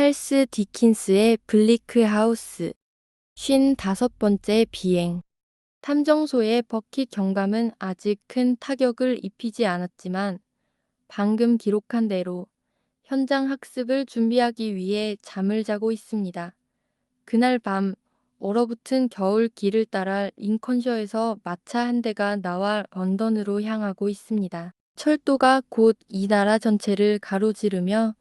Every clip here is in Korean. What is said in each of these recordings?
찰스 디킨스의 블리크 하우스 55번째 비행. 탐정소의 버킷 경감은 아직 큰 타격을 입히지 않았지만 방금 기록한 대로 현장 학습을 준비하기 위해 잠을 자고 있습니다. 그날 밤 얼어붙은 겨울 길을 따라 링컨셔에서 마차 한 대가 나와 런던으로 향하고 있습니다. 철도가 곧 이 나라 전체를 가로지르며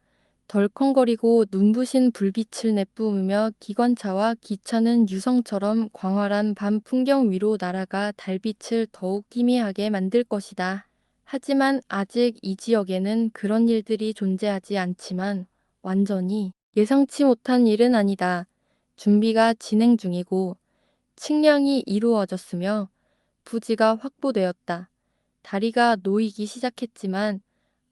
덜컹거리고 눈부신 불빛을 내뿜으며 기관차와 기차는 유성처럼 광활한 밤 풍경 위로 날아가 달빛을 더욱 희미하게 만들 것이다. 하지만 아직 이 지역에는 그런 일들이 존재하지 않지만 완전히 예상치 못한 일은 아니다. 준비가 진행 중이고 측량이 이루어졌으며 부지가 확보되었다. 다리가 놓이기 시작했지만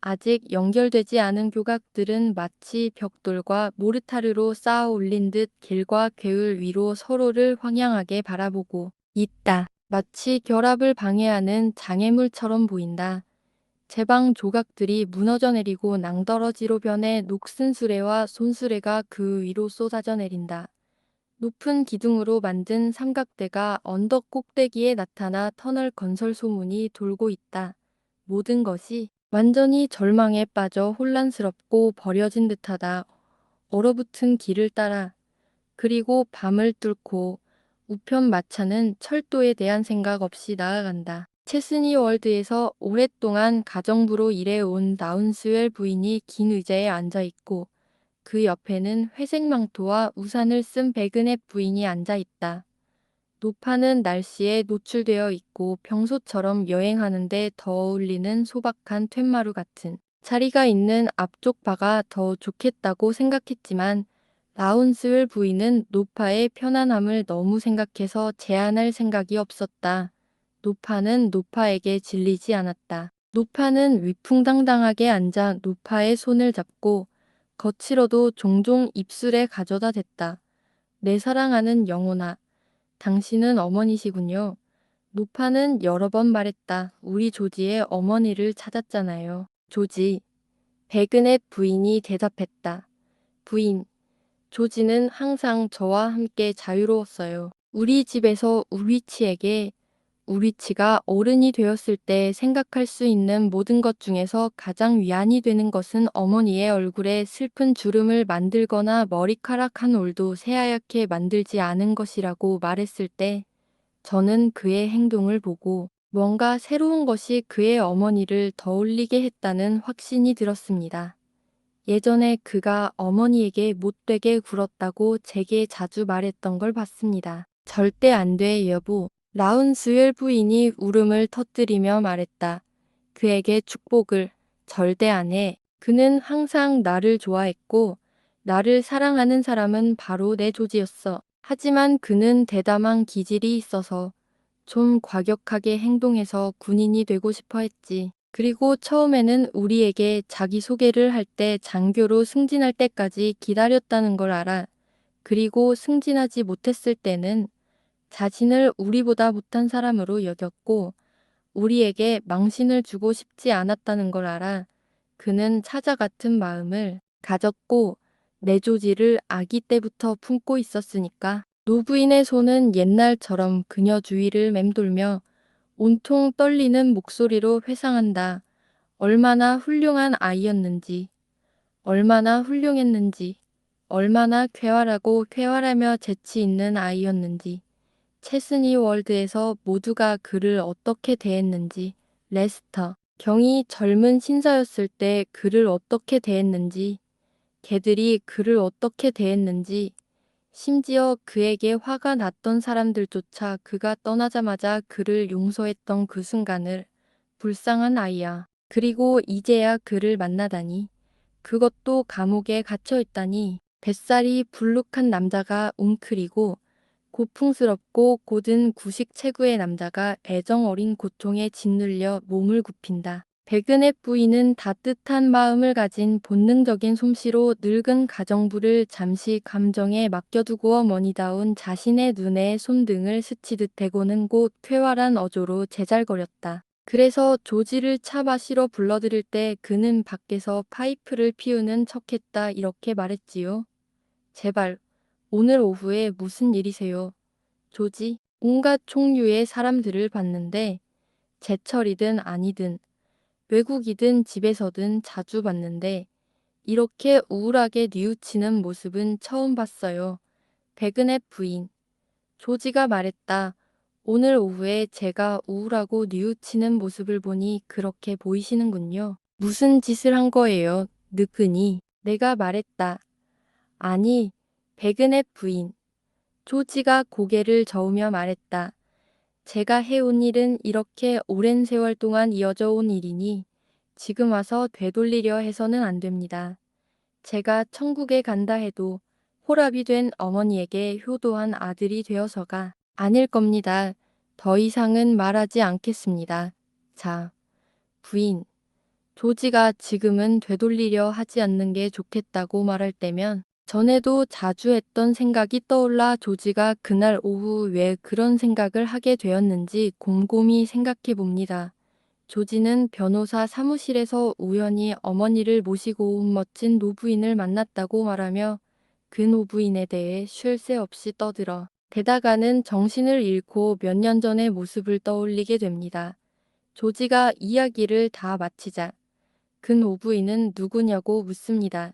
아직 연결되지 않은 교각들은 마치 벽돌과 모르타르로 쌓아 올린 듯 길과 괴울 위로 서로를 황량하게 바라보고 있다. 마치 결합을 방해하는 장애물처럼 보인다. 제방 조각들이 무너져 내리고 낭떠러지로 변해 녹슨 수레와 손수레가 그 위로 쏟아져 내린다. 높은 기둥으로 만든 삼각대가 언덕 꼭대기에 나타나 터널 건설 소문이 돌고 있다. 모든 것이 완전히 절망에 빠져 혼란스럽고 버려진 듯하다. 얼어붙은 길을 따라 그리고 밤을 뚫고 우편 마차는 철도에 대한 생각 없이 나아간다. 체스니 월드에서 오랫동안 가정부로 일해온 나운스웰 부인이 긴 의자에 앉아있고 그 옆에는 회색 망토와 우산을 쓴 백은혜 부인이 앉아있다. 노파는 날씨에 노출되어 있고 평소처럼 여행하는데 더 어울리는 소박한 툇마루 같은 자리가 있는 앞쪽 바가 더 좋겠다고 생각했지만 라운스웰 부인은 노파의 편안함을 너무 생각해서 제안할 생각이 없었다. 노파는 노파에게 질리지 않았다. 노파는 위풍당당하게 앉아 노파의 손을 잡고 거칠어도 종종 입술에 가져다 댔다. 내 사랑하는 영혼아. 당신은 어머니시군요. 노파는 여러 번 말했다. 우리 조지의 어머니를 찾았잖아요. 조지. 백은의 부인이 대답했다. 부인. 조지는 항상 저와 함께 자유로웠어요. 우리 집에서 우리치에게 우리치가 어른이 되었을 때 생각할 수 있는 모든 것 중에서 가장 위안이 되는 것은 어머니의 얼굴에 슬픈 주름을 만들거나 머리카락 한 올도 새하얗게 만들지 않은 것이라고 말했을 때 저는 그의 행동을 보고 뭔가 새로운 것이 그의 어머니를 떠올리게 했다는 확신이 들었습니다. 예전에 그가 어머니에게 못되게 굴었다고 제게 자주 말했던 걸 봤습니다. 절대 안 돼, 여보. 라운스웰 부인이 울음을 터뜨리며 말했다. 그에게 축복을 절대 안 해. 그는 항상 나를 좋아했고 나를 사랑하는 사람은 바로 내 조지였어. 하지만 그는 대담한 기질이 있어서 좀 과격하게 행동해서 군인이 되고 싶어 했지. 그리고 처음에는 우리에게 자기소개를 할 때 장교로 승진할 때까지 기다렸다는 걸 알아. 그리고 승진하지 못했을 때는 자신을 우리보다 못한 사람으로 여겼고 우리에게 망신을 주고 싶지 않았다는 걸 알아. 그는 사자 같은 마음을 가졌고 내 조지를 아기 때부터 품고 있었으니까. 노부인의 손은 옛날처럼 그녀 주위를 맴돌며 온통 떨리는 목소리로 회상한다. 얼마나 훌륭한 아이였는지, 얼마나 훌륭했는지, 얼마나 쾌활하고 쾌활하며 재치 있는 아이였는지. 체스니 월드에서 모두가 그를 어떻게 대했는지, 레스터, 경이 젊은 신사였을 때 그를 어떻게 대했는지, 개들이 그를 어떻게 대했는지, 심지어 그에게 화가 났던 사람들조차 그가 떠나자마자 그를 용서했던 그 순간을 불쌍한 아이야. 그리고 이제야 그를 만나다니. 그것도 감옥에 갇혀 있다니. 뱃살이 불룩한 남자가 웅크리고 고풍스럽고 고든 구식 체구의 남자가 애정 어린 고통에 짓눌려 몸을 굽힌다. 백은의 부인은 따뜻한 마음을 가진 본능적인 솜씨로 늙은 가정부를 잠시 감정에 맡겨두고 어머니다운 자신의 눈에 손등을 스치듯 대고는 곧 쾌활한 어조로 제잘거렸다. 그래서 조지를 차 마시러 불러들일 때 그는 밖에서 파이프를 피우는 척했다 이렇게 말했지요. 제발, 오늘 오후에 무슨 일이세요? 조지, 온갖 종류의 사람들을 봤는데 제철이든 아니든 외국이든 집에서든 자주 봤는데 이렇게 우울하게 뉘우치는 모습은 처음 봤어요. 백은의 부인. 조지가 말했다. 오늘 오후에 제가 우울하고 뉘우치는 모습을 보니 그렇게 보이시는군요. 무슨 짓을 한 거예요? 느끼니. 내가 말했다. 아니, 백은의 부인. 조지가 고개를 저으며 말했다. 제가 해온 일은 이렇게 오랜 세월 동안 이어져 온 일이니 지금 와서 되돌리려 해서는 안 됩니다. 제가 천국에 간다 해도 홀압이 된 어머니에게 효도한 아들이 되어서가 아닐 겁니다. 더 이상은 말하지 않겠습니다. 자, 부인. 조지가 지금은 되돌리려 하지 않는 게 좋겠다고 말할 때면 전에도 자주 했던 생각이 떠올라 조지가 그날 오후 왜 그런 생각을 하게 되었는지 곰곰이 생각해 봅니다. 조지는 변호사 사무실에서 우연히 어머니를 모시고 온 멋진 노부인을 만났다고 말하며 그 노부인에 대해 쉴 새 없이 떠들어 대다가는 정신을 잃고 몇 년 전의 모습을 떠올리게 됩니다. 조지가 이야기를 다 마치자 그 노부인은 누구냐고 묻습니다.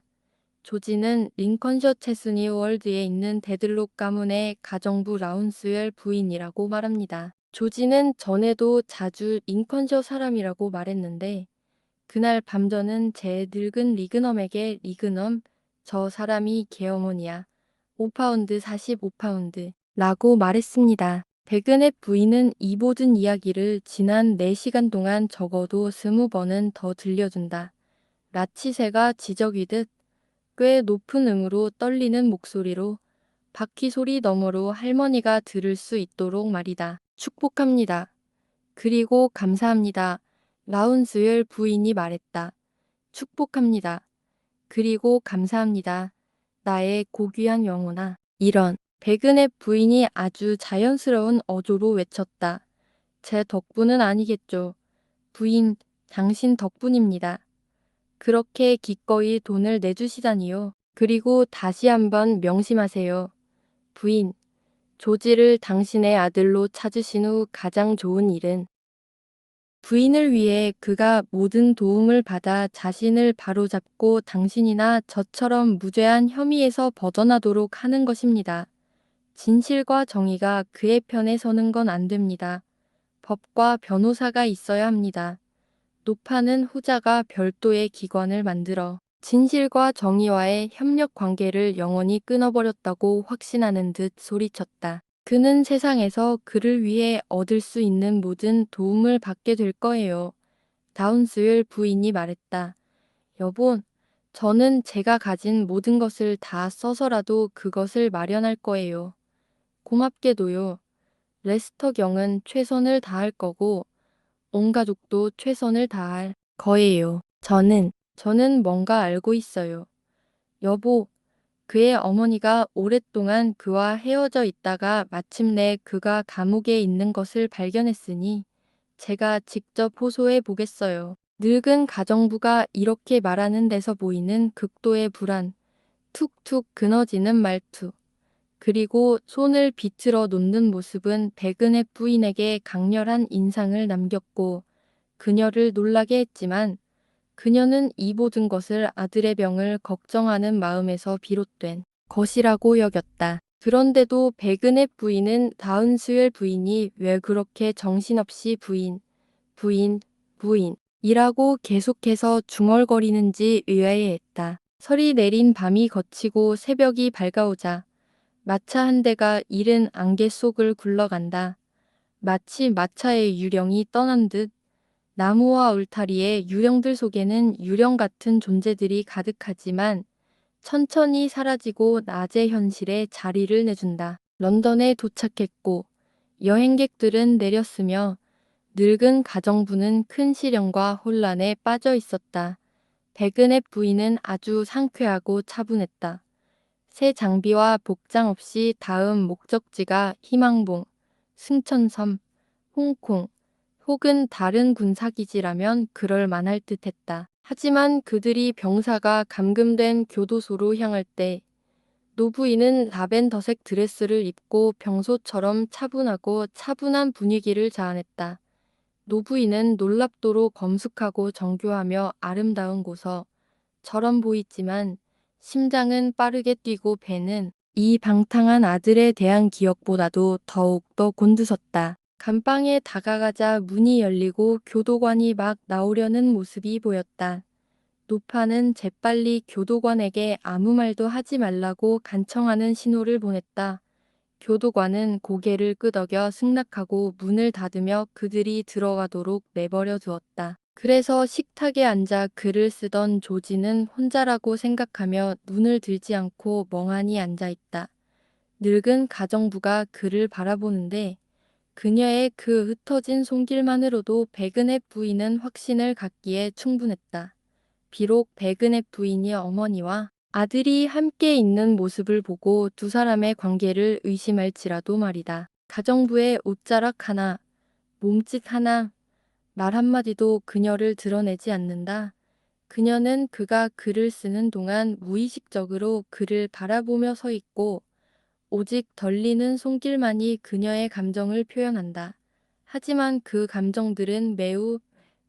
조지는 링컨셔 체스니 월드에 있는 데들록 가문의 가정부 라운스웰 부인이라고 말합니다. 조지는 전에도 자주 링컨셔 사람이라고 말했는데 그날 밤 저는 제 늙은 리그넘에게 리그넘, 저 사람이 개어머니야. 5파운드 45파운드 라고 말했습니다. 백은의 부인은 이 모든 이야기를 지난 4시간 동안 적어도 20번은 더 들려준다. 라치새가 지저귀듯 꽤 높은 음으로 떨리는 목소리로 바퀴 소리 너머로 할머니가 들을 수 있도록 말이다. 축복합니다. 그리고 감사합니다. 라운스웰 부인이 말했다. 축복합니다. 그리고 감사합니다. 나의 고귀한 영혼아. 이런 백은의 부인이 아주 자연스러운 어조로 외쳤다. 제 덕분은 아니겠죠. 부인, 당신 덕분입니다. 그렇게 기꺼이 돈을 내주시다니요. 그리고 다시 한번 명심하세요. 부인, 조지를 당신의 아들로 찾으신 후 가장 좋은 일은 부인을 위해 그가 모든 도움을 받아 자신을 바로잡고 당신이나 저처럼 무죄한 혐의에서 벗어나도록 하는 것입니다. 진실과 정의가 그의 편에 서는 건 안 됩니다. 법과 변호사가 있어야 합니다. 노파는 후자가 별도의 기관을 만들어 진실과 정의와의 협력 관계를 영원히 끊어버렸다고 확신하는 듯 소리쳤다. 그는 세상에서 그를 위해 얻을 수 있는 모든 도움을 받게 될 거예요. 다운스웰 부인이 말했다. 여보, 저는 제가 가진 모든 것을 다 써서라도 그것을 마련할 거예요. 고맙게도요. 레스터 경은 최선을 다할 거고 온 가족도 최선을 다할 거예요. 저는 뭔가 알고 있어요. 여보, 그의 어머니가 오랫동안 그와 헤어져 있다가 마침내 그가 감옥에 있는 것을 발견했으니 제가 직접 호소해 보겠어요. 늙은 가정부가 이렇게 말하는 데서 보이는 극도의 불안, 툭툭 끊어지는 말투, 그리고 손을 비틀어 놓는 모습은 백은의 부인에게 강렬한 인상을 남겼고 그녀를 놀라게 했지만 그녀는 이 모든 것을 아들의 병을 걱정하는 마음에서 비롯된 것이라고 여겼다. 그런데도 백은의 부인은 다운스웰 부인이 왜 그렇게 정신없이 부인, 부인이라고 계속해서 중얼거리는지 의아해했다. 설이 내린 밤이 거치고 새벽이 밝아오자 마차 한 대가 이른 안개 속을 굴러간다. 마치 마차의 유령이 떠난 듯 나무와 울타리의 유령들 속에는 유령 같은 존재들이 가득하지만 천천히 사라지고 낮의 현실에 자리를 내준다. 런던에 도착했고 여행객들은 내렸으며 늙은 가정부는 큰 시련과 혼란에 빠져 있었다. 백은의 부인은 아주 상쾌하고 차분했다. 새 장비와 복장 없이 다음 목적지가 희망봉, 승천섬, 홍콩, 혹은 다른 군사기지라면 그럴 만할 듯했다. 하지만 그들이 병사가 감금된 교도소로 향할 때 노부인은 라벤더색 드레스를 입고 평소처럼 차분하고 차분한 분위기를 자아냈다. 노부인은 놀랍도록 검숙하고 정교하며 아름다운 고서처럼 보이지만 심장은 빠르게 뛰고 배는 이 방탕한 아들에 대한 기억보다도 더욱더 곤두섰다. 감방에 다가가자 문이 열리고 교도관이 막 나오려는 모습이 보였다. 노파는 재빨리 교도관에게 아무 말도 하지 말라고 간청하는 신호를 보냈다. 교도관은 고개를 끄덕여 승낙하고 문을 닫으며 그들이 들어가도록 내버려 두었다. 그래서 식탁에 앉아 글을 쓰던 조지는 혼자라고 생각하며 눈을 들지 않고 멍하니 앉아있다. 늙은 가정부가 그를 바라보는데 그녀의 그 흩어진 손길만으로도 백은의 부인은 확신을 갖기에 충분했다. 비록 백은의 부인이 어머니와 아들이 함께 있는 모습을 보고 두 사람의 관계를 의심할지라도 말이다. 가정부의 옷자락 하나, 몸짓 하나, 말 한마디도 그녀를 드러내지 않는다. 그녀는 그가 글을 쓰는 동안 무의식적으로 그를 바라보며 서 있고 오직 덜리는 손길만이 그녀의 감정을 표현한다. 하지만 그 감정들은 매우,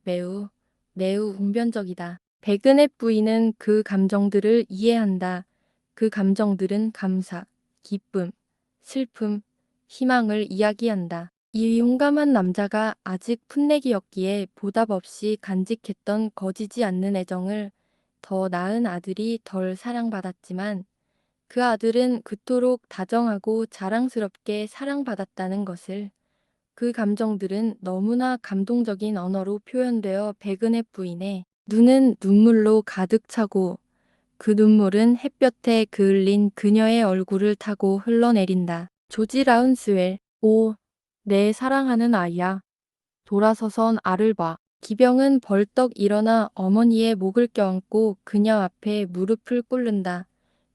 매우, 매우 웅변적이다. 백은의 부인은 그 감정들을 이해한다. 그 감정들은 감사, 기쁨, 슬픔, 희망을 이야기한다. 이 용감한 남자가 아직 풋내기였기에 보답 없이 간직했던 거지지 않는 애정을 더 낳은 아들이 덜 사랑받았지만 그 아들은 그토록 다정하고 자랑스럽게 사랑받았다는 것을 그 감정들은 너무나 감동적인 언어로 표현되어 백은의 부인의 눈은 눈물로 가득 차고 그 눈물은 햇볕에 그을린 그녀의 얼굴을 타고 흘러내린다. 조지 라운스웰, 오, 내 사랑하는 아이야. 돌아서선 알을 봐. 기병은 벌떡 일어나 어머니의 목을 껴안고 그녀 앞에 무릎을 꿇는다.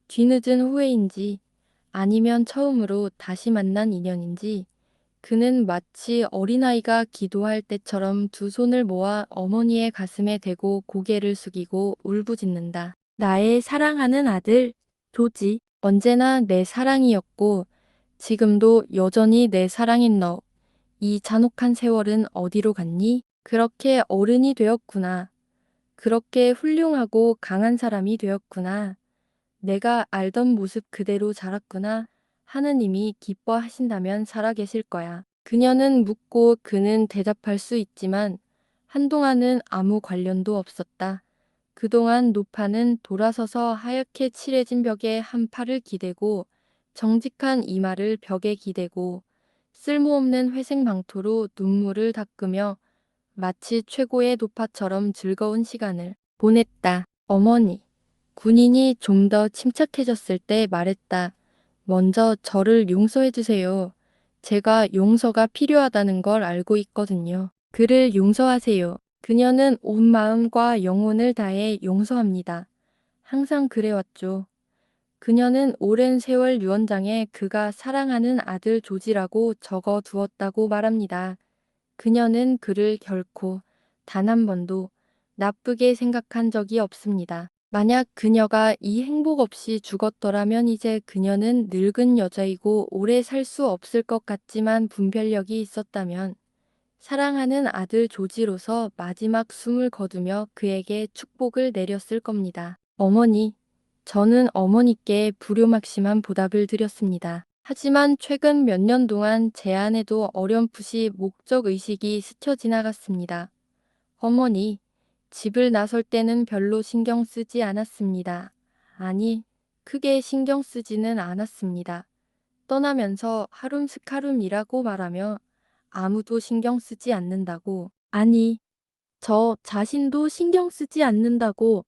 뒤늦은 후회인지 아니면 처음으로 다시 만난 인연인지 그는 마치 어린아이가 기도할 때처럼 두 손을 모아 어머니의 가슴에 대고 고개를 숙이고 울부짖는다. 나의 사랑하는 아들, 조지, 언제나 내 사랑이었고 지금도 여전히 내 사랑인 너. 이 잔혹한 세월은 어디로 갔니? 그렇게 어른이 되었구나. 그렇게 훌륭하고 강한 사람이 되었구나. 내가 알던 모습 그대로 자랐구나. 하느님이 기뻐하신다면 살아계실 거야. 그녀는 묻고 그는 대답할 수 있지만 한동안은 아무 관련도 없었다. 그동안 노파는 돌아서서 하얗게 칠해진 벽에 한 팔을 기대고 정직한 이마를 벽에 기대고 쓸모없는 회색 망토로 눈물을 닦으며 마치 최고의 노파처럼 즐거운 시간을 보냈다. 어머니. 군인이 좀 더 침착해졌을 때 말했다. 먼저 저를 용서해 주세요. 제가 용서가 필요하다는 걸 알고 있거든요. 그를 용서하세요. 그녀는 온 마음과 영혼을 다해 용서합니다. 항상 그래왔죠. 그녀는 오랜 세월 유언장에 그가 사랑하는 아들 조지라고 적어 두었다고 말합니다. 그녀는 그를 결코 단 한 번도 나쁘게 생각한 적이 없습니다. 만약 그녀가 이 행복 없이 죽었더라면 이제 그녀는 늙은 여자이고 오래 살 수 없을 것 같지만 분별력이 있었다면 사랑하는 아들 조지로서 마지막 숨을 거두며 그에게 축복을 내렸을 겁니다. 어머니, 저는 어머니께 불효막심한 보답을 드렸습니다. 하지만 최근 몇 년 동안 제 안에도 어렴풋이 목적의식이 스쳐 지나갔습니다. 어머니, 집을 나설 때는 별로 신경 쓰지 않았습니다. 아니, 크게 신경 쓰지는 않았습니다. 떠나면서 하룸스카룸이라고 말하며 아무도 신경 쓰지 않는다고. 아니, 저 자신도 신경 쓰지 않는다고.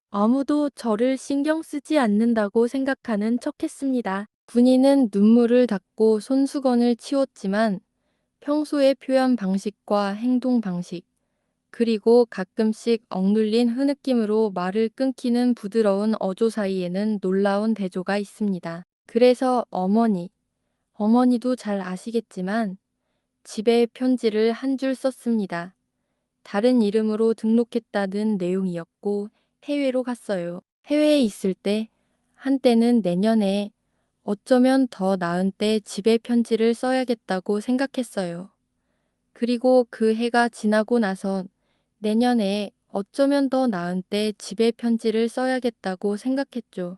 아무도 저를 신경 쓰지 않는다고 생각하는 척했습니다. 군인은 눈물을 닦고 손수건을 치웠지만 평소의 표현 방식과 행동 방식, 그리고 가끔씩 억눌린 흐느낌으로 말을 끊기는 부드러운 어조 사이에는 놀라운 대조가 있습니다. 그래서 어머니도 잘 아시겠지만 집에 편지를 한 줄 썼습니다. 다른 이름으로 등록했다는 내용이었고 해외로 갔어요. 해외에 있을 때 한때는 내년에 어쩌면 더 나은 때 집에 편지를 써야겠다고 생각했어요. 그리고 그 해가 지나고 나선 내년에 어쩌면 더 나은 때 집에 편지를 써야겠다고 생각했죠.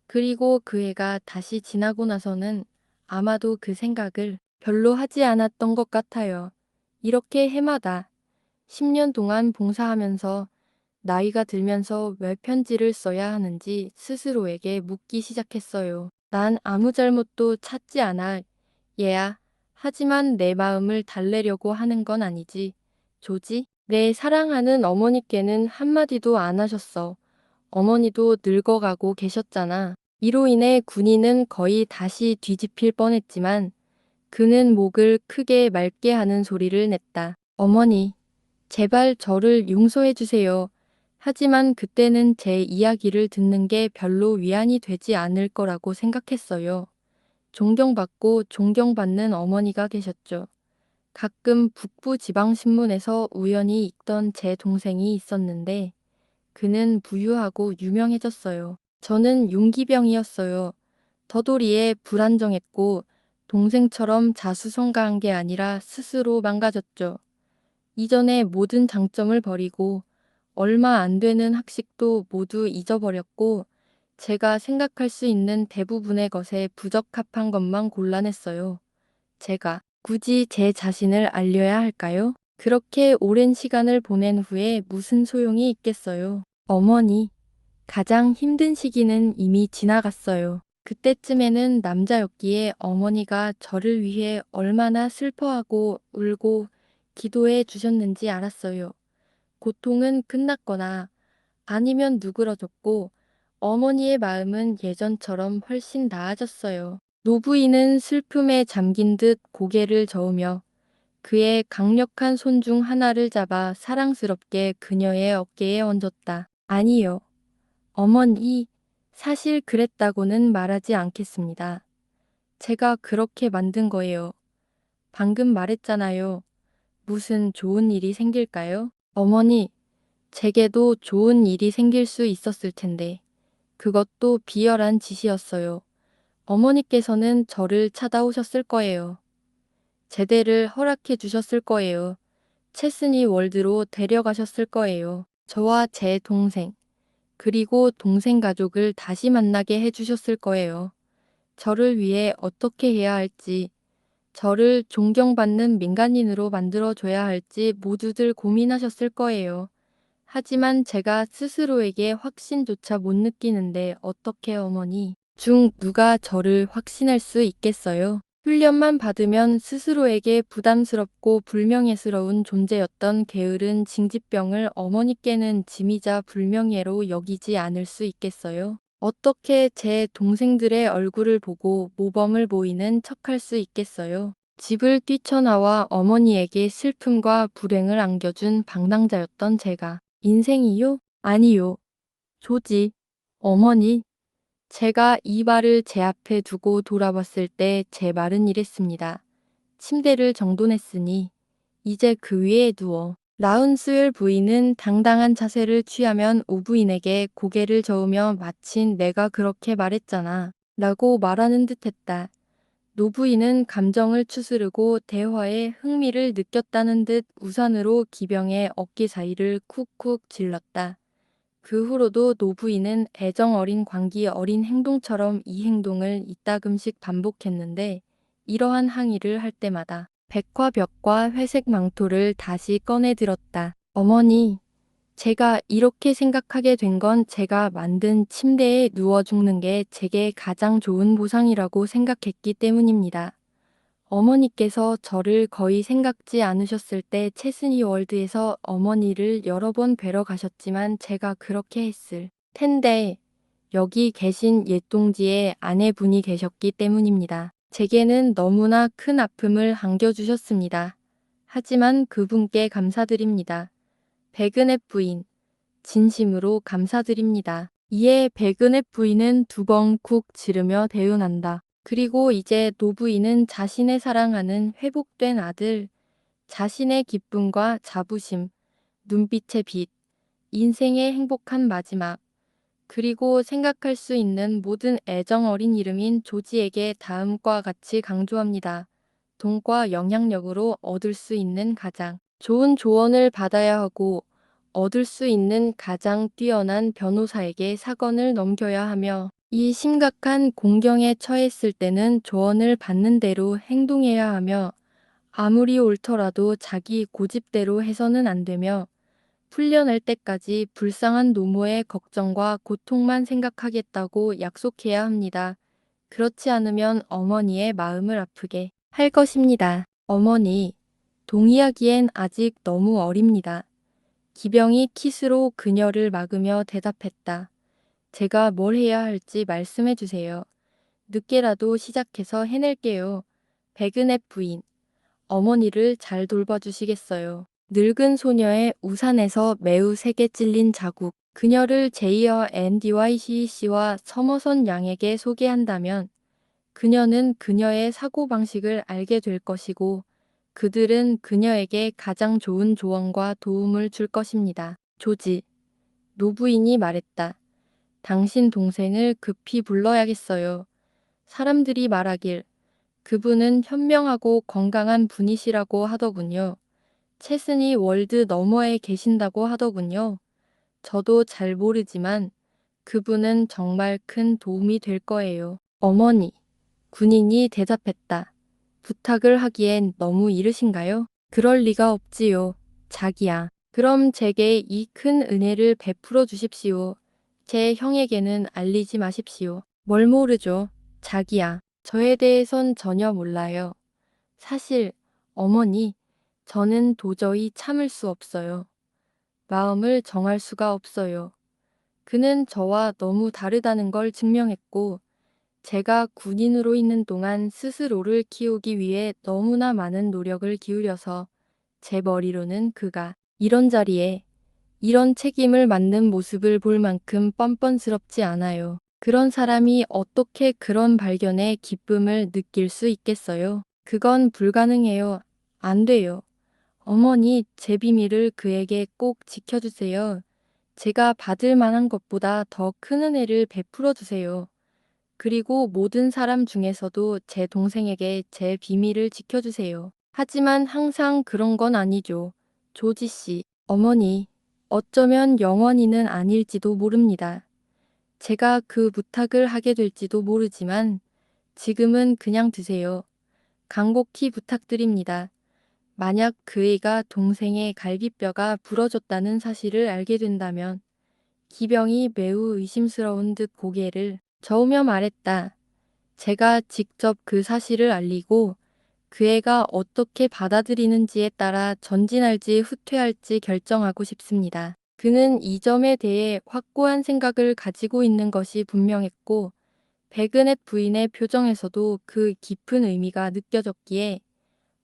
그리고 그 해가 다시 지나고 나서는 아마도 그 생각을 별로 하지 않았던 것 같아요. 이렇게 해마다 10년 동안 봉사하면서 나이가 들면서 왜 편지를 써야 하는지 스스로에게 묻기 시작했어요. 난 아무 잘못도 찾지 않아, 얘야. 하지만 내 마음을 달래려고 하는 건 아니지. 조지? 내 사랑하는 어머니께는 한마디도 안 하셨어. 어머니도 늙어가고 계셨잖아. 이로 인해 군인은 거의 다시 뒤집힐 뻔했지만 그는 목을 크게 맑게 하는 소리를 냈다. 어머니, 제발 저를 용서해 주세요. 하지만 그때는 제 이야기를 듣는 게 별로 위안이 되지 않을 거라고 생각했어요. 존경받고 존경받는 어머니가 계셨죠. 가끔 북부 지방신문에서 우연히 읽던 제 동생이 있었는데 그는 부유하고 유명해졌어요. 저는 용기병이었어요. 터돌이에 불안정했고 동생처럼 자수성가한 게 아니라 스스로 망가졌죠. 이전의 모든 장점을 버리고 얼마 안 되는 학식도 모두 잊어버렸고 제가 생각할 수 있는 대부분의 것에 부적합한 것만 골라냈어요. 제가 굳이 제 자신을 알려야 할까요? 그렇게 오랜 시간을 보낸 후에 무슨 소용이 있겠어요? 어머니, 가장 힘든 시기는 이미 지나갔어요. 그때쯤에는 남자였기에 어머니가 저를 위해 얼마나 슬퍼하고 울고 기도해 주셨는지 알았어요. 고통은 끝났거나 아니면 누그러졌고 어머니의 마음은 예전처럼 훨씬 나아졌어요. 노부인은 슬픔에 잠긴 듯 고개를 저으며 그의 강력한 손 중 하나를 잡아 사랑스럽게 그녀의 어깨에 얹었다. 아니요. 어머니, 사실 그랬다고는 말하지 않겠습니다. 제가 그렇게 만든 거예요. 방금 말했잖아요. 무슨 좋은 일이 생길까요? 어머니, 제게도 좋은 일이 생길 수 있었을 텐데. 그것도 비열한 짓이었어요. 어머니께서는 저를 찾아오셨을 거예요. 제대를 허락해 주셨을 거예요. 체스니 월드로 데려가셨을 거예요. 저와 제 동생, 그리고 동생 가족을 다시 만나게 해주셨을 거예요. 저를 위해 어떻게 해야 할지, 저를 존경받는 민간인으로 만들어줘야 할지 모두들 고민하셨을 거예요. 하지만 제가 스스로에게 확신조차 못 느끼는데 어떻게 어머니 중 누가 저를 확신할 수 있겠어요? 훈련만 받으면 스스로에게 부담스럽고 불명예스러운 존재였던 게으른 징집병을 어머니께는 짐이자 불명예로 여기지 않을 수 있겠어요? 어떻게 제 동생들의 얼굴을 보고 모범을 보이는 척할 수 있겠어요? 집을 뛰쳐나와 어머니에게 슬픔과 불행을 안겨준 방랑자였던 제가 인생이요? 아니요. 조지. 어머니. 제가 이 말을 제 앞에 두고 돌아봤을 때 제 말은 이랬습니다. 침대를 정돈했으니 이제 그 위에 누워. 라운스웰 부인은 당당한 자세를 취하면 오부인에게 고개를 저으며 마침 내가 그렇게 말했잖아. 라고 말하는 듯했다. 노부인은 감정을 추스르고 대화에 흥미를 느꼈다는 듯 우산으로 기병의 어깨 사이를 쿡쿡 질렀다. 그 후로도 노부인은 애정 어린 광기 어린 행동처럼 이 행동을 이따금씩 반복했는데 이러한 항의를 할 때마다 백화벽과 회색 망토를 다시 꺼내 들었다. 어머니, 제가 이렇게 생각하게 된 건 제가 만든 침대에 누워 죽는 게 제게 가장 좋은 보상이라고 생각했기 때문입니다. 어머니께서 저를 거의 생각지 않으셨을 때 체스니 월드에서 어머니를 여러 번 뵈러 가셨지만 제가 그렇게 했을 텐데 여기 계신 옛동지의 아내분이 계셨기 때문입니다. 제게는 너무나 큰 아픔을 안겨주셨습니다. 하지만 그분께 감사드립니다. 백은혜 부인, 진심으로 감사드립니다. 이에 백은혜 부인은 두 번 쿡 지르며 대응한다. 그리고 이제 노부인은 자신의 사랑하는 회복된 아들, 자신의 기쁨과 자부심, 눈빛의 빛, 인생의 행복한 마지막, 그리고 생각할 수 있는 모든 애정 어린 이름인 조지에게 다음과 같이 강조합니다. 돈과 영향력으로 얻을 수 있는 가장 좋은 조언을 받아야 하고 얻을 수 있는 가장 뛰어난 변호사에게 사건을 넘겨야 하며 이 심각한 공경에 처했을 때는 조언을 받는 대로 행동해야 하며 아무리 옳더라도 자기 고집대로 해서는 안 되며 풀려날 때까지 불쌍한 노모의 걱정과 고통만 생각하겠다고 약속해야 합니다. 그렇지 않으면 어머니의 마음을 아프게 할 것입니다. 어머니, 동의하기엔 아직 너무 어립니다. 기병이 킷으로 그녀를 막으며 대답했다. 제가 뭘 해야 할지 말씀해 주세요. 늦게라도 시작해서 해낼게요. 백은의 부인, 어머니를 잘 돌봐주시겠어요. 늙은 소녀의 우산에서 매우 세게 찔린 자국. 그녀를 제이어 앤디 와이시 씨와 서머선 양에게 소개한다면 그녀는 그녀의 사고방식을 알게 될 것이고 그들은 그녀에게 가장 좋은 조언과 도움을 줄 것입니다. 조지, 노부인이 말했다. 당신 동생을 급히 불러야겠어요. 사람들이 말하길 그분은 현명하고 건강한 분이시라고 하더군요. 채슨이 월드 너머에 계신다고 하더군요. 저도 잘 모르지만 그분은 정말 큰 도움이 될 거예요. 어머니, 군인이 대답했다. 부탁을 하기엔 너무 이르신가요? 그럴 리가 없지요. 자기야. 그럼 제게 이 큰 은혜를 베풀어 주십시오. 제 형에게는 알리지 마십시오. 뭘 모르죠? 자기야. 저에 대해선 전혀 몰라요. 사실, 어머니, 저는 도저히 참을 수 없어요. 마음을 정할 수가 없어요. 그는 저와 너무 다르다는 걸 증명했고, 제가 군인으로 있는 동안 스스로를 키우기 위해 너무나 많은 노력을 기울여서 제 머리로는 그가 이런 자리에 이런 책임을 맡는 모습을 볼 만큼 뻔뻔스럽지 않아요. 그런 사람이 어떻게 그런 발견에 기쁨을 느낄 수 있겠어요? 그건 불가능해요. 안 돼요. 어머니, 제 비밀을 그에게 꼭 지켜주세요. 제가 받을 만한 것보다 더 큰 은혜를 베풀어 주세요. 그리고 모든 사람 중에서도 제 동생에게 제 비밀을 지켜주세요. 하지만 항상 그런 건 아니죠. 조지 씨, 어머니, 어쩌면 영원히는 아닐지도 모릅니다. 제가 그 부탁을 하게 될지도 모르지만 지금은 그냥 드세요. 간곡히 부탁드립니다. 만약 그 애가 동생의 갈비뼈가 부러졌다는 사실을 알게 된다면 기병이 매우 의심스러운 듯 고개를 저으며 말했다. 제가 직접 그 사실을 알리고 그 애가 어떻게 받아들이는지에 따라 전진할지 후퇴할지 결정하고 싶습니다. 그는 이 점에 대해 확고한 생각을 가지고 있는 것이 분명했고 백은의 부인의 표정에서도 그 깊은 의미가 느껴졌기에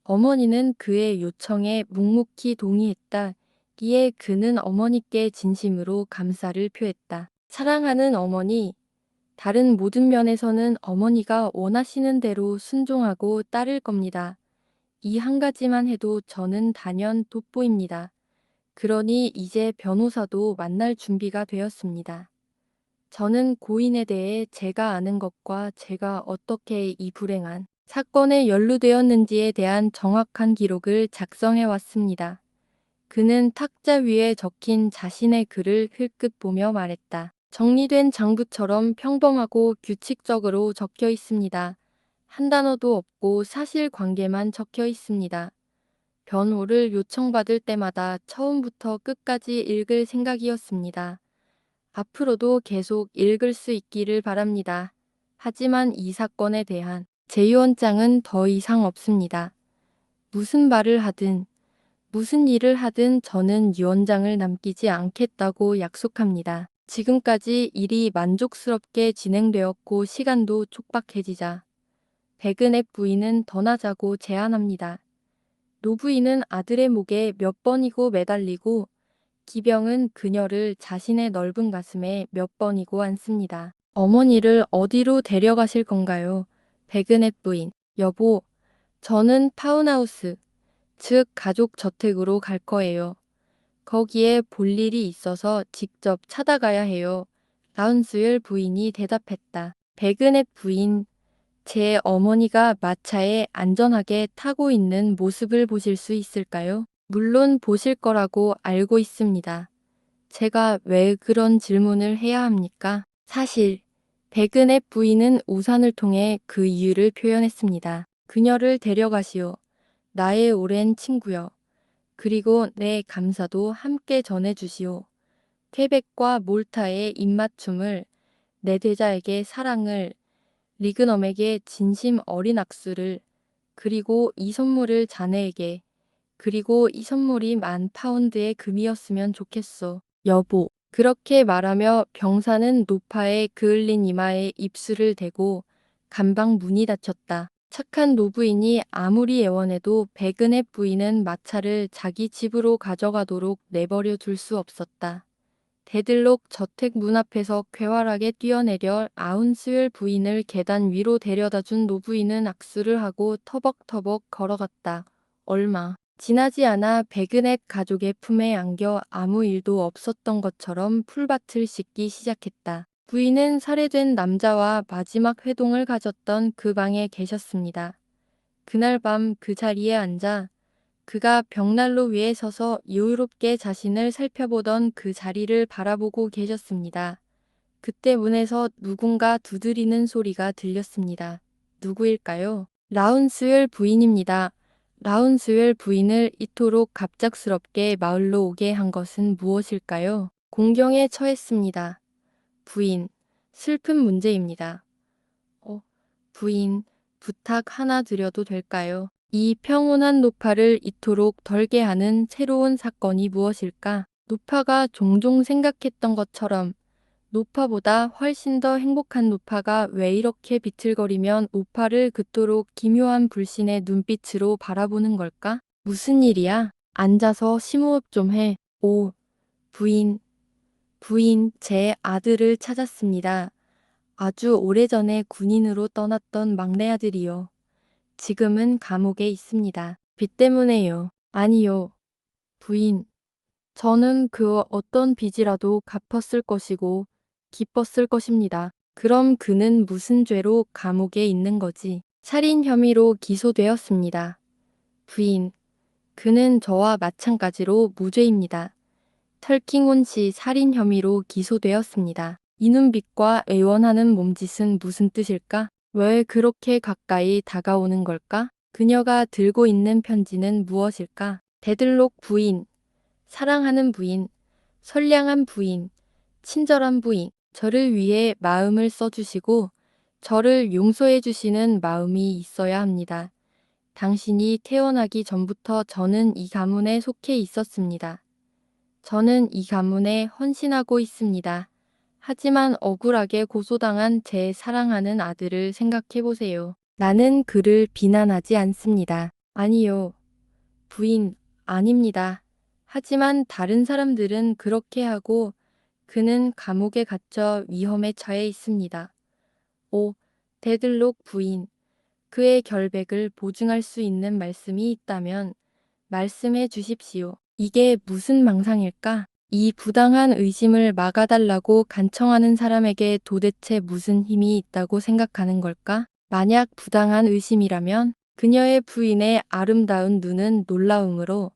어머니는 그의 요청에 묵묵히 동의했다. 이에 그는 어머니께 진심으로 감사를 표했다. 사랑하는 어머니, 다른 모든 면에서는 어머니가 원하시는 대로 순종하고 따를 겁니다. 이 한 가지만 해도 저는 단연 돋보입니다. 그러니 이제 변호사도 만날 준비가 되었습니다. 저는 고인에 대해 제가 아는 것과 제가 어떻게 이 불행한 사건에 연루되었는지에 대한 정확한 기록을 작성해 왔습니다. 그는 탁자 위에 적힌 자신의 글을 흘끗 보며 말했다. 정리된 장부처럼 평범하고 규칙적으로 적혀 있습니다. 한 단어도 없고 사실관계만 적혀 있습니다. 변호를 요청받을 때마다 처음부터 끝까지 읽을 생각이었습니다. 앞으로도 계속 읽을 수 있기를 바랍니다. 하지만 이 사건에 대한 제 유언장은 더 이상 없습니다. 무슨 말을 하든 무슨 일을 하든 저는 유언장을 남기지 않겠다고 약속합니다. 지금까지 일이 만족스럽게 진행되었고 시간도 촉박해지자 백은의 부인은 떠나자고 제안합니다. 노부인은 아들의 목에 몇 번이고 매달리고 기병은 그녀를 자신의 넓은 가슴에 몇 번이고 안습니다. 어머니를 어디로 데려가실 건가요? 백은의 부인, 여보, 저는 타운하우스, 즉 가족 저택으로 갈 거예요. 거기에 볼 일이 있어서 직접 찾아가야 해요. 라운스웰 부인이 대답했다. 백은의 부인, 제 어머니가 마차에 안전하게 타고 있는 모습을 보실 수 있을까요? 물론 보실 거라고 알고 있습니다. 제가 왜 그런 질문을 해야 합니까? 사실 백은의 부인은 우산을 통해 그 이유를 표현했습니다. 그녀를 데려가시오. 나의 오랜 친구여. 그리고 내 감사도 함께 전해주시오. 퀘벡과 몰타의 입맞춤을, 내대자에게 사랑을, 리그넘에게 진심 어린 악수를, 그리고 이 선물을 자네에게, 그리고 이 선물이 10,000파운드의 금이었으면 좋겠소. 여보. 그렇게 말하며 병사는 노파의 그을린 이마에 입술을 대고 감방 문이 닫혔다. 착한 노부인이 아무리 애원해도 백은의 부인은 마차를 자기 집으로 가져가도록 내버려 둘 수 없었다. 데들록 저택 문 앞에서 쾌활하게 뛰어내려 아운스웰 부인을 계단 위로 데려다준 노부인은 악수를 하고 터벅터벅 걸어갔다. 얼마 지나지 않아 백은의 가족의 품에 안겨 아무 일도 없었던 것처럼 풀밭을 씻기 시작했다. 부인은 살해된 남자와 마지막 회동을 가졌던 그 방에 계셨습니다. 그날 밤 그 자리에 앉아 그가 벽난로 위에 서서 여유롭게 자신을 살펴보던 그 자리를 바라보고 계셨습니다. 그때 문에서 누군가 두드리는 소리가 들렸습니다. 누구일까요? 라운스웰 부인입니다. 라운스웰 부인을 이토록 갑작스럽게 마을로 오게 한 것은 무엇일까요? 공경에 처했습니다. 부인, 슬픈 문제입니다. 부인, 부탁 하나 드려도 될까요? 이 평온한 노파를 이토록 덜게 하는 새로운 사건이 무엇일까? 노파가 종종 생각했던 것처럼 노파보다 훨씬 더 행복한 노파가 왜 이렇게 비틀거리면 노파를 그토록 기묘한 불신의 눈빛으로 바라보는 걸까? 무슨 일이야? 앉아서 심호흡 좀 해. 오, 부인, 부인, 제 아들을 찾았습니다. 아주 오래전에 군인으로 떠났던 막내 아들이요. 지금은 감옥에 있습니다. 빚 때문에요. 아니요. 부인, 저는 그 어떤 빚이라도 갚았을 것이고 기뻤을 것입니다. 그럼 그는 무슨 죄로 감옥에 있는 거지? 살인 혐의로 기소되었습니다. 부인, 그는 저와 마찬가지로 무죄입니다. 털킹온 씨 살인 혐의로 기소되었습니다. 이눈빛과 애원하는 몸짓은 무슨 뜻일까? 왜 그렇게 가까이 다가오는 걸까? 그녀가 들고 있는 편지는 무엇일까? 데들록 부인, 사랑하는 부인, 선량한 부인, 친절한 부인, 저를 위해 마음을 써주시고 저를 용서해 주시는 마음이 있어야 합니다. 당신이 태어나기 전부터 저는 이 가문에 속해 있었습니다. 저는 이 가문에 헌신하고 있습니다. 하지만 억울하게 고소당한 제 사랑하는 아들을 생각해 보세요. 나는 그를 비난하지 않습니다. 아니요. 부인, 아닙니다. 하지만 다른 사람들은 그렇게 하고 그는 감옥에 갇혀 위험에 처해 있습니다. 오, 데들록 부인, 그의 결백을 보증할 수 있는 말씀이 있다면 말씀해 주십시오. 이게 무슨 망상일까? 이 부당한 의심을 막아달라고 간청하는 사람에게 도대체 무슨 힘이 있다고 생각하는 걸까? 만약 부당한 의심이라면 그녀의 부인의 아름다운 눈은 놀라움으로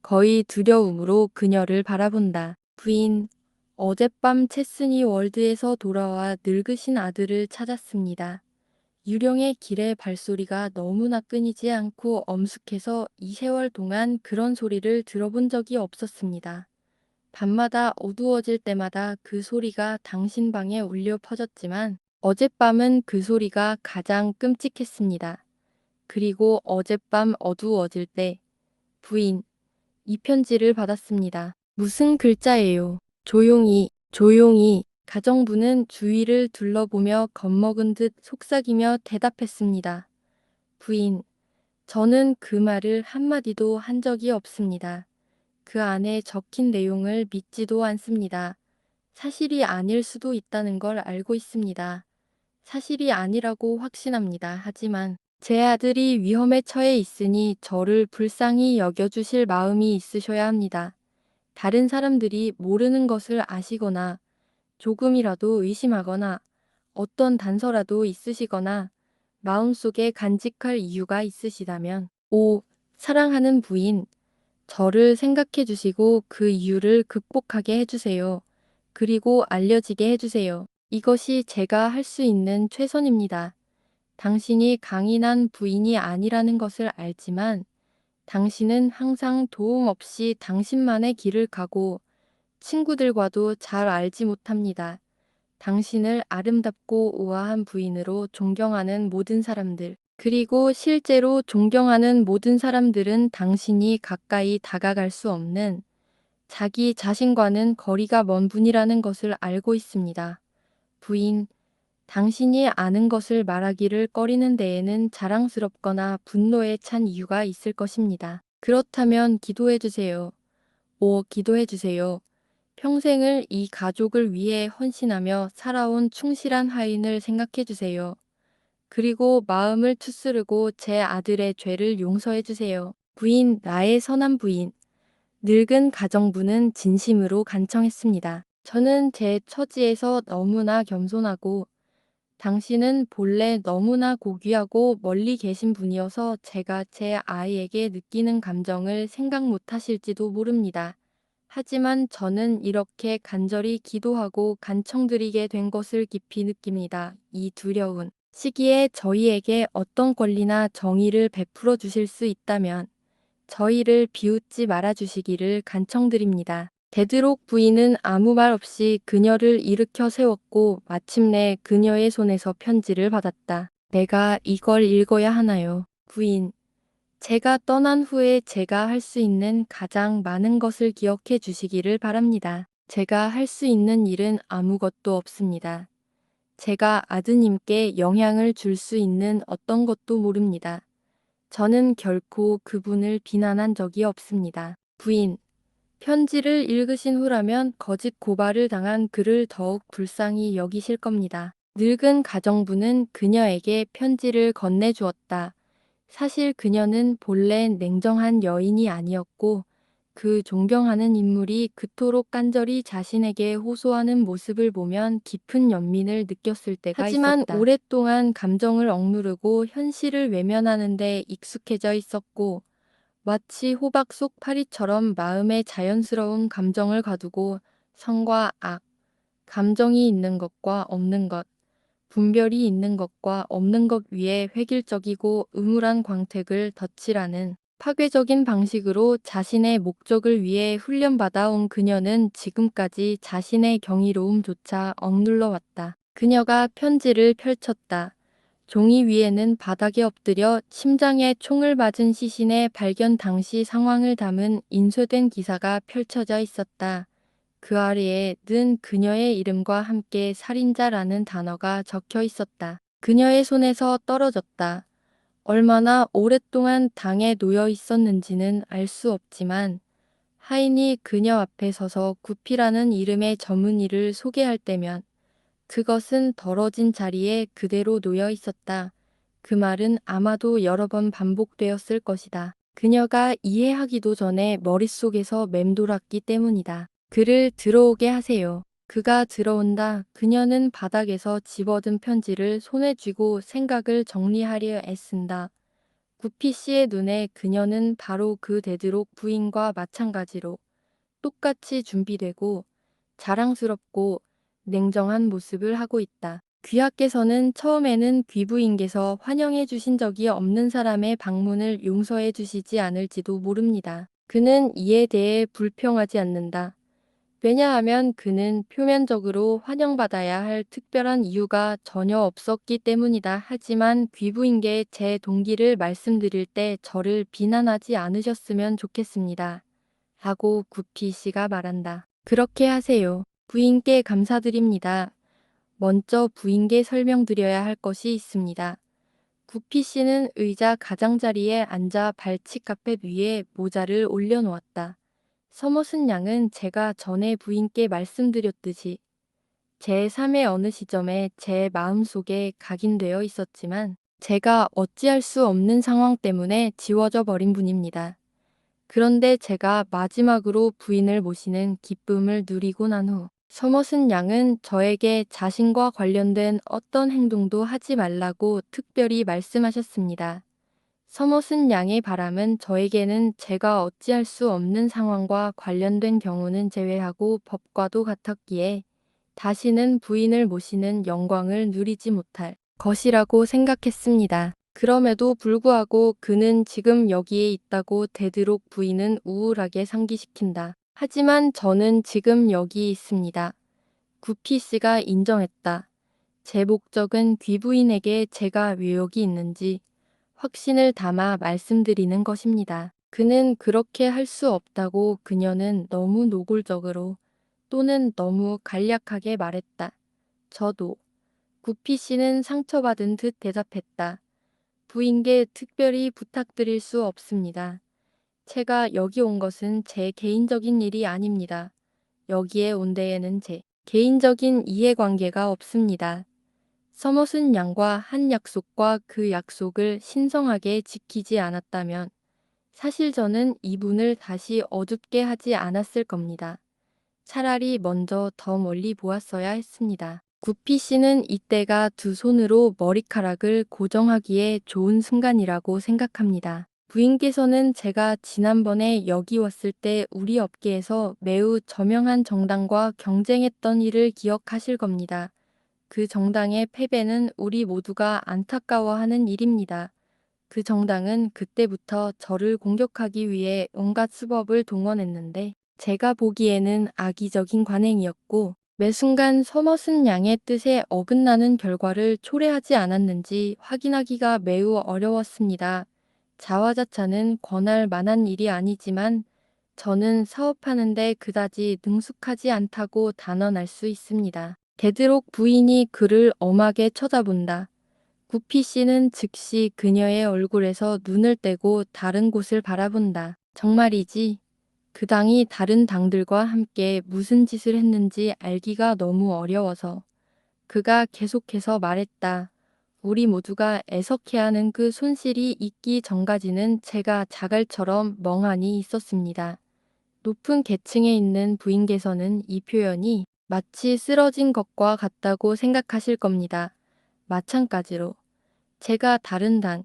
거의 두려움으로 그녀를 바라본다. 부인, 어젯밤 체스니 월드에서 돌아와 늙으신 아들을 찾았습니다. 유령의 길의 발소리가 너무나 끊이지 않고 엄숙해서 이 세월 동안 그런 소리를 들어본 적이 없었습니다. 밤마다 어두워질 때마다 그 소리가 당신 방에 울려 퍼졌지만 어젯밤은 그 소리가 가장 끔찍했습니다. 그리고 어젯밤 어두워질 때 부인, 이 편지를 받았습니다. 무슨 글자예요? 조용히, 조용히. 가정부는 주위를 둘러보며 겁먹은 듯 속삭이며 대답했습니다. 부인, 저는 그 말을 한마디도 한 적이 없습니다. 그 안에 적힌 내용을 믿지도 않습니다. 사실이 아닐 수도 있다는 걸 알고 있습니다. 사실이 아니라고 확신합니다. 하지만 제 아들이 위험에 처해 있으니 저를 불쌍히 여겨주실 마음이 있으셔야 합니다. 다른 사람들이 모르는 것을 아시거나 조금이라도 의심하거나 어떤 단서라도 있으시거나 마음속에 간직할 이유가 있으시다면 5. 사랑하는 부인, 저를 생각해 주시고 그 이유를 극복하게 해주세요. 그리고 알려지게 해주세요. 이것이 제가 할 수 있는 최선입니다. 당신이 강인한 부인이 아니라는 것을 알지만 당신은 항상 도움 없이 당신만의 길을 가고 친구들과도 잘 알지 못합니다. 당신을 아름답고 우아한 부인으로 존경하는 모든 사람들, 그리고 실제로 존경하는 모든 사람들은 당신이 가까이 다가갈 수 없는 자기 자신과는 거리가 먼 분이라는 것을 알고 있습니다. 부인, 당신이 아는 것을 말하기를 꺼리는 데에는 자랑스럽거나 분노에 찬 이유가 있을 것입니다. 그렇다면 기도해 주세요. 5. 기도해 주세요. 평생을 이 가족을 위해 헌신하며 살아온 충실한 하인을 생각해 주세요. 그리고 마음을 추스르고 제 아들의 죄를 용서해 주세요. 부인, 나의 선한 부인. 늙은 가정부는 진심으로 간청했습니다. 저는 제 처지에서 너무나 겸손하고 당신은 본래 너무나 고귀하고 멀리 계신 분이어서 제가 제 아이에게 느끼는 감정을 생각 못하실지도 모릅니다. 하지만 저는 이렇게 간절히 기도하고 간청드리게 된 것을 깊이 느낍니다. 이 두려운 시기에 저희에게 어떤 권리나 정의를 베풀어 주실 수 있다면 저희를 비웃지 말아 주시기를 간청드립니다. 베드록 부인은 아무 말 없이 그녀를 일으켜 세웠고 마침내 그녀의 손에서 편지를 받았다. 내가 이걸 읽어야 하나요? 부인, 제가 떠난 후에 제가 할 수 있는 가장 많은 것을 기억해 주시기를 바랍니다. 제가 할 수 있는 일은 아무것도 없습니다. 제가 아드님께 영향을 줄 수 있는 어떤 것도 모릅니다. 저는 결코 그분을 비난한 적이 없습니다. 부인, 편지를 읽으신 후라면 거짓 고발을 당한 그를 더욱 불쌍히 여기실 겁니다. 늙은 가정부는 그녀에게 편지를 건네주었다. 사실 그녀는 본래 냉정한 여인이 아니었고 그 존경하는 인물이 그토록 간절히 자신에게 호소하는 모습을 보면 깊은 연민을 느꼈을 때가 하지만 있었다. 오랫동안 감정을 억누르고 현실을 외면하는 데 익숙해져 있었고 마치 호박 속 파리처럼 마음에 자연스러운 감정을 가두고 선과 악, 감정이 있는 것과 없는 것, 분별이 있는 것과 없는 것 위에 획일적이고 음울한 광택을 덧칠하는 파괴적인 방식으로 자신의 목적을 위해 훈련받아 온 그녀는 지금까지 자신의 경이로움조차 억눌러 왔다. 그녀가 편지를 펼쳤다. 종이 위에는 바닥에 엎드려 심장에 총을 맞은 시신의 발견 당시 상황을 담은 인쇄된 기사가 펼쳐져 있었다. 그 아래에 는 그녀의 이름과 함께 살인자라는 단어가 적혀 있었다. 그녀의 손에서 떨어졌다. 얼마나 오랫동안 당에 놓여 있었는지는 알 수 없지만 하인이 그녀 앞에 서서 구피라는 이름의 전문의를 소개할 때면 그것은 더러진 자리에 그대로 놓여 있었다. 그 말은 아마도 여러 번 반복되었을 것이다. 그녀가 이해하기도 전에 머릿속에서 맴돌았기 때문이다. 그를 들어오게 하세요. 그가 들어온다. 그녀는 바닥에서 집어든 편지를 손에 쥐고 생각을 정리하려 애쓴다. 구피 씨의 눈에 그녀는 바로 그 데드록 부인과 마찬가지로 똑같이 준비되고 자랑스럽고 냉정한 모습을 하고 있다. 귀하께서는 처음에는 귀부인께서 환영해 주신 적이 없는 사람의 방문을 용서해 주시지 않을지도 모릅니다. 그는 이에 대해 불평하지 않는다. 왜냐하면 그는 표면적으로 환영받아야 할 특별한 이유가 전혀 없었기 때문이다. 하지만 귀부인께 제 동기를 말씀드릴 때 저를 비난하지 않으셨으면 좋겠습니다. 하고 구피 씨가 말한다. 그렇게 하세요. 부인께 감사드립니다. 먼저 부인께 설명드려야 할 것이 있습니다. 구피 씨는 의자 가장자리에 앉아 발칙 카펫 위에 모자를 올려놓았다. 서머슨 양은 제가 전에 부인께 말씀드렸듯이 제 삶의 어느 시점에 제 마음속에 각인되어 있었지만 제가 어찌할 수 없는 상황 때문에 지워져 버린 분입니다. 그런데 제가 마지막으로 부인을 모시는 기쁨을 누리고 난 후 서머슨 양은 저에게 자신과 관련된 어떤 행동도 하지 말라고 특별히 말씀하셨습니다. 서머슨 양의 바람은 저에게는 제가 어찌할 수 없는 상황과 관련된 경우는 제외하고 법과도 같았기에 다시는 부인을 모시는 영광을 누리지 못할 것이라고 생각했습니다. 그럼에도 불구하고 그는 지금 여기에 있다고 되도록 부인은 우울하게 상기시킨다. 하지만 저는 지금 여기 있습니다. 구피 씨가 인정했다. 제 목적은 귀부인에게 제가 왜 여기 있는지 확신을 담아 말씀드리는 것입니다. 그는 그렇게 할 수 없다고 그녀는 너무 노골적으로 또는 너무 간략하게 말했다. 저도. 구피 씨는 상처받은 듯 대답했다. 부인께 특별히 부탁드릴 수 없습니다. 제가 여기 온 것은 제 개인적인 일이 아닙니다. 여기에 온 데에는 제 개인적인 이해관계가 없습니다. 서머슨 양과 한 약속과 그 약속을 신성하게 지키지 않았다면 사실 저는 이분을 다시 어둡게 하지 않았을 겁니다. 차라리 먼저 더 멀리 보았어야 했습니다. 구피 씨는 이때가 두 손으로 머리카락을 고정하기에 좋은 순간이라고 생각합니다. 부인께서는 제가 지난번에 여기 왔을 때 우리 업계에서 매우 저명한 정당과 경쟁했던 일을 기억하실 겁니다. 그 정당의 패배는 우리 모두가 안타까워하는 일입니다. 그 정당은 그때부터 저를 공격하기 위해 온갖 수법을 동원했는데 제가 보기에는 악의적인 관행이었고 매 순간 서머슨 양의 뜻에 어긋나는 결과를 초래하지 않았는지 확인하기가 매우 어려웠습니다. 자화자찬은 권할 만한 일이 아니지만 저는 사업하는데 그다지 능숙하지 않다고 단언할 수 있습니다. 되도록 부인이 그를 엄하게 쳐다본다. 구피 씨는 즉시 그녀의 얼굴에서 눈을 떼고 다른 곳을 바라본다. 정말이지? 그 당이 다른 당들과 함께 무슨 짓을 했는지 알기가 너무 어려워서. 그가 계속해서 말했다. 우리 모두가 애석해하는 그 손실이 있기 전까지는 제가 자갈처럼 멍하니 있었습니다. 높은 계층에 있는 부인께서는 이 표현이 마치 쓰러진 것과 같다고 생각하실 겁니다. 마찬가지로 제가 다른 당,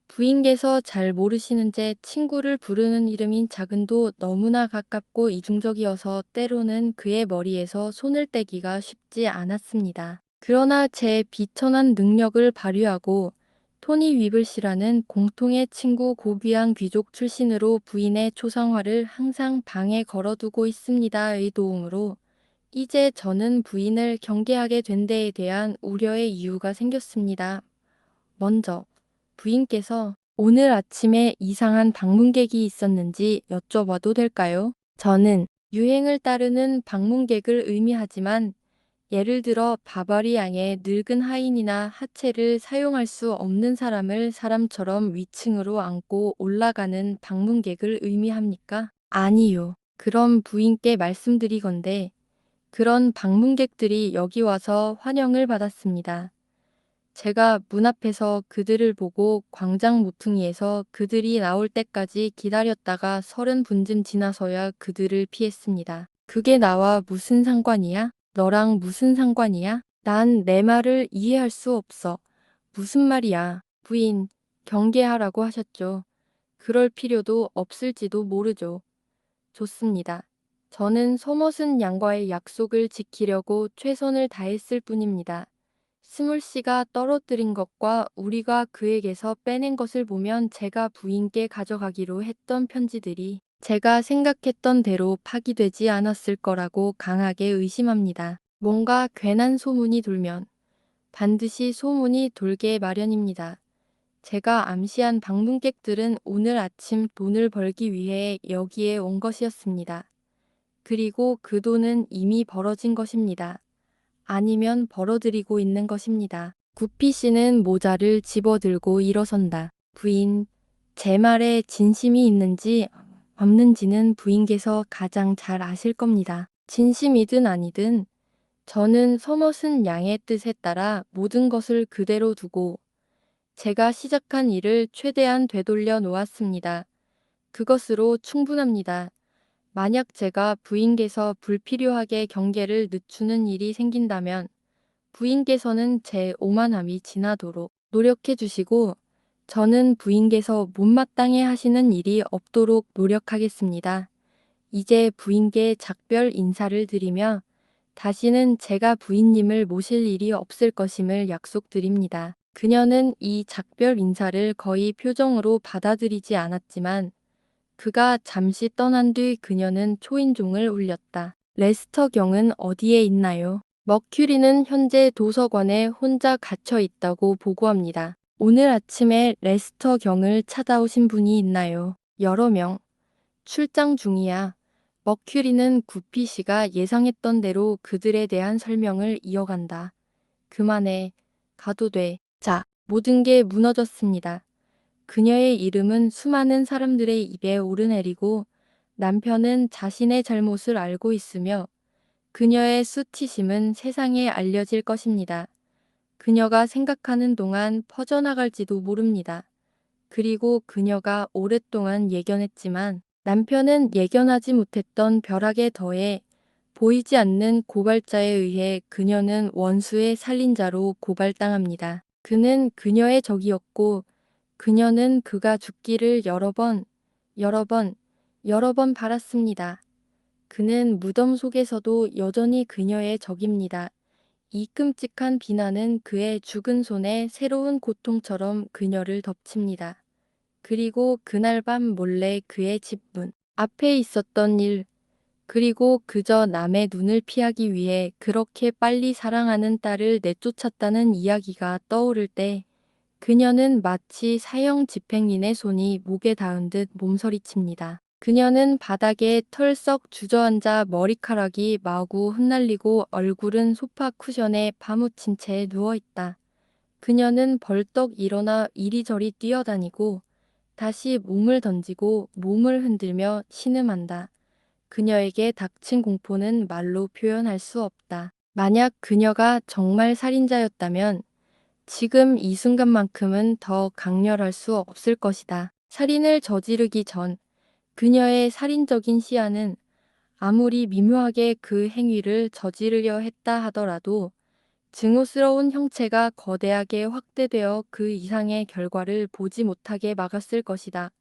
부인께서 잘 모르시는 제 친구를 부르는 이름인 작은도 너무나 가깝고 이중적이어서 때로는 그의 머리에서 손을 떼기가 쉽지 않았습니다. 그러나 제 비천한 능력을 발휘하고 토니 위블씨라는 공통의 친구 고귀한 귀족 출신으로 부인의 초상화를 항상 방에 걸어두고 있습니다의 도움으로 이제 저는 부인을 경계하게 된 데에 대한 우려의 이유가 생겼습니다. 먼저 부인께서 오늘 아침에 이상한 방문객이 있었는지 여쭤봐도 될까요? 저는 유행을 따르는 방문객을 의미하지만 예를 들어 바바리앙의 늙은 하인이나 하체를 사용할 수 없는 사람을 사람처럼 위층으로 안고 올라가는 방문객을 의미합니까? 아니요. 그럼 부인께 말씀드리건대 그런 방문객들이 여기 와서 환영을 받았습니다. 제가 문 앞에서 그들을 보고 광장 모퉁이에서 그들이 나올 때까지 기다렸다가 30분쯤 지나서야 그들을 피했습니다. 그게 나와 무슨 상관이야? 너랑 무슨 상관이야? 난 내 말을 이해할 수 없어. 무슨 말이야? 부인, 경계하라고 하셨죠. 그럴 필요도 없을지도 모르죠. 좋습니다. 저는 서머슨 양과의 약속을 지키려고 최선을 다했을 뿐입니다. 스물 씨가 떨어뜨린 것과 우리가 그에게서 빼낸 것을 보면 제가 부인께 가져가기로 했던 편지들이 제가 생각했던 대로 파기되지 않았을 거라고 강하게 의심합니다. 뭔가 괜한 소문이 돌면 반드시 소문이 돌게 마련입니다. 제가 암시한 방문객들은 오늘 아침 돈을 벌기 위해 여기에 온 것이었습니다. 그리고 그 돈은 이미 벌어진 것입니다. 아니면 벌어들이고 있는 것입니다. 구피 씨는 모자를 집어들고 일어선다. 부인, 제 말에 진심이 있는지 없는지는 부인께서 가장 잘 아실 겁니다. 진심이든 아니든 저는 서머슨 양의 뜻에 따라 모든 것을 그대로 두고 제가 시작한 일을 최대한 되돌려 놓았습니다. 그것으로 충분합니다. 만약 제가 부인께서 불필요하게 경계를 늦추는 일이 생긴다면 부인께서는 제 오만함이 지나도록 노력해 주시고 저는 부인께서 못마땅해 하시는 일이 없도록 노력하겠습니다. 이제 부인께 작별 인사를 드리며 다시는 제가 부인님을 모실 일이 없을 것임을 약속드립니다. 그녀는 이 작별 인사를 거의 표정으로 받아들이지 않았지만 그가 잠시 떠난 뒤 그녀는 초인종을 울렸다. 레스터 경은 어디에 있나요? 머큐리는 현재 도서관에 혼자 갇혀 있다고 보고합니다. 오늘 아침에 레스터 경을 찾아오신 분이 있나요? 여러 명. 출장 중이야. 머큐리는 구피 씨가 예상했던 대로 그들에 대한 설명을 이어간다. 그만해. 가도 돼. 자, 모든 게 무너졌습니다. 그녀의 이름은 수많은 사람들의 입에 오르내리고 남편은 자신의 잘못을 알고 있으며 그녀의 수치심은 세상에 알려질 것입니다. 그녀가 생각하는 동안 퍼져나갈지도 모릅니다. 그리고 그녀가 오랫동안 예견했지만 남편은 예견하지 못했던 벼락에 더해 보이지 않는 고발자에 의해 그녀는 원수의 살인자로 고발당합니다. 그는 그녀의 적이었고 그녀는 그가 죽기를 여러 번, 여러 번, 여러 번 바랐습니다. 그는 무덤 속에서도 여전히 그녀의 적입니다. 이 끔찍한 비난은 그의 죽은 손에 새로운 고통처럼 그녀를 덮칩니다. 그리고 그날 밤 몰래 그의 집 문 앞에 있었던 일, 그리고 그저 남의 눈을 피하기 위해 그렇게 빨리 사랑하는 딸을 내쫓았다는 이야기가 떠오를 때 그녀는 마치 사형 집행인의 손이 목에 닿은 듯 몸서리칩니다. 그녀는 바닥에 털썩 주저앉아 머리카락이 마구 흩날리고 얼굴은 소파 쿠션에 파묻힌 채 누워있다. 그녀는 벌떡 일어나 이리저리 뛰어다니고 다시 몸을 던지고 몸을 흔들며 신음한다. 그녀에게 닥친 공포는 말로 표현할 수 없다. 만약 그녀가 정말 살인자였다면 지금 이 순간만큼은 더 강렬할 수 없을 것이다. 살인을 저지르기 전 그녀의 살인적인 시야는 아무리 미묘하게 그 행위를 저지르려 했다 하더라도 증오스러운 형체가 거대하게 확대되어 그 이상의 결과를 보지 못하게 막았을 것이다.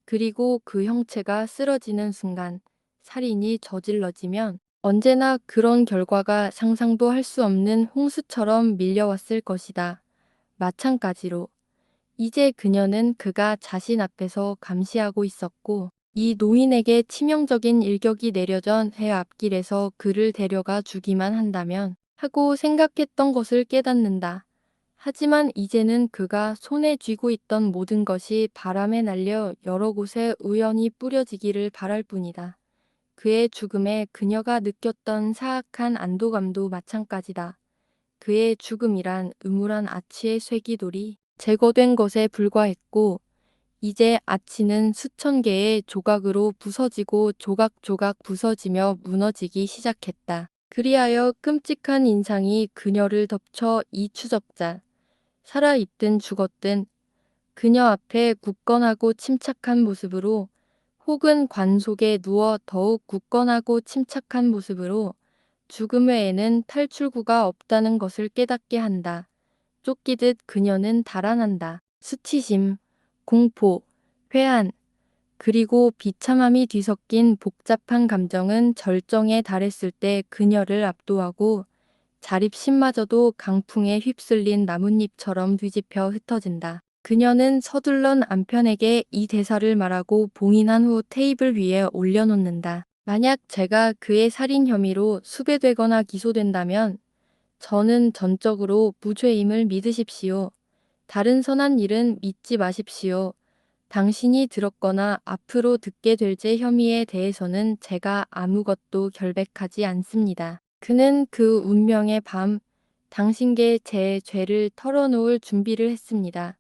그리고 그 형체가 쓰러지는 순간 살인이 저질러지면 언제나 그런 결과가 상상도 할 수 없는 홍수처럼 밀려왔을 것이다. 마찬가지로 이제 그녀는 그가 자신 앞에서 감시하고 있었고 이 노인에게 치명적인 일격이 내려전 해 앞길에서 그를 데려가 주기만 한다면 하고 생각했던 것을 깨닫는다. 하지만 이제는 그가 손에 쥐고 있던 모든 것이 바람에 날려 여러 곳에 우연히 뿌려지기를 바랄 뿐이다. 그의 죽음에 그녀가 느꼈던 사악한 안도감도 마찬가지다. 그의 죽음이란 음울한 아치의 쇠기돌이 제거된 것에 불과했고 이제 아치는 수천 개의 조각으로 부서지고 조각조각 부서지며 무너지기 시작했다. 그리하여 끔찍한 인상이 그녀를 덮쳐 이 추적자, 살아있든 죽었든 그녀 앞에 굳건하고 침착한 모습으로 혹은 관 속에 누워 더욱 굳건하고 침착한 모습으로 죽음 외에는 탈출구가 없다는 것을 깨닫게 한다. 쫓기듯 그녀는 달아난다. 수치심, 공포, 회한, 그리고 비참함이 뒤섞인 복잡한 감정은 절정에 달했을 때 그녀를 압도하고 자립심마저도 강풍에 휩쓸린 나뭇잎처럼 뒤집혀 흩어진다. 그녀는 서둘러 남편에게 이 대사를 말하고 봉인한 후 테이블 위에 올려놓는다. 만약 제가 그의 살인 혐의로 수배되거나 기소된다면 저는 전적으로 무죄임을 믿으십시오. 다른 선한 일은 믿지 마십시오. 당신이 들었거나 앞으로 듣게 될 제 혐의에 대해서는 제가 아무것도 결백하지 않습니다. 그는 그 운명의 밤 당신께 제 죄를 털어놓을 준비를 했습니다.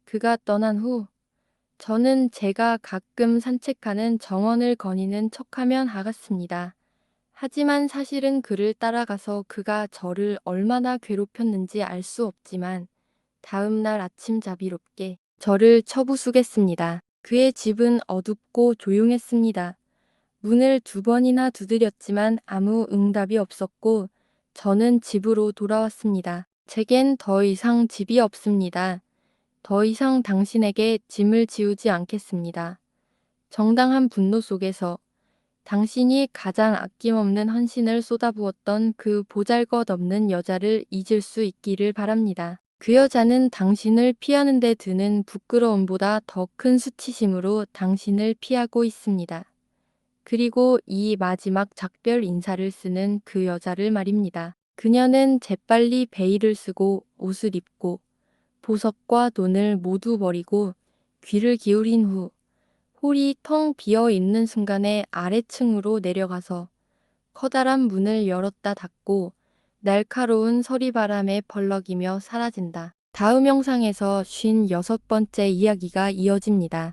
그가 떠난 후 저는 제가 가끔 산책하는 정원을 거니는 척하면 하갔습니다. 하지만 사실은 그를 따라가서 그가 저를 얼마나 괴롭혔는지 알 수 없지만 다음 날 아침 자비롭게 저를 쳐부수겠습니다. 그의 집은 어둡고 조용했습니다. 문을 2번이나 두드렸지만 아무 응답이 없었고 저는 집으로 돌아왔습니다. 제겐 더 이상 집이 없습니다. 더 이상 당신에게 짐을 지우지 않겠습니다. 정당한 분노 속에서 당신이 가장 아낌없는 헌신을 쏟아부었던 그 보잘것없는 여자를 잊을 수 있기를 바랍니다. 그 여자는 당신을 피하는 데 드는 부끄러움보다 더 큰 수치심으로 당신을 피하고 있습니다. 그리고 이 마지막 작별 인사를 쓰는 그 여자를 말입니다. 그녀는 재빨리 베일을 쓰고 옷을 입고 보석과 돈을 모두 버리고 귀를 기울인 후 홀이 텅 비어 있는 순간에 아래층으로 내려가서 커다란 문을 열었다 닫고 날카로운 서리바람에 벌럭이며 사라진다. 다음 영상에서 56번째 이야기가 이어집니다.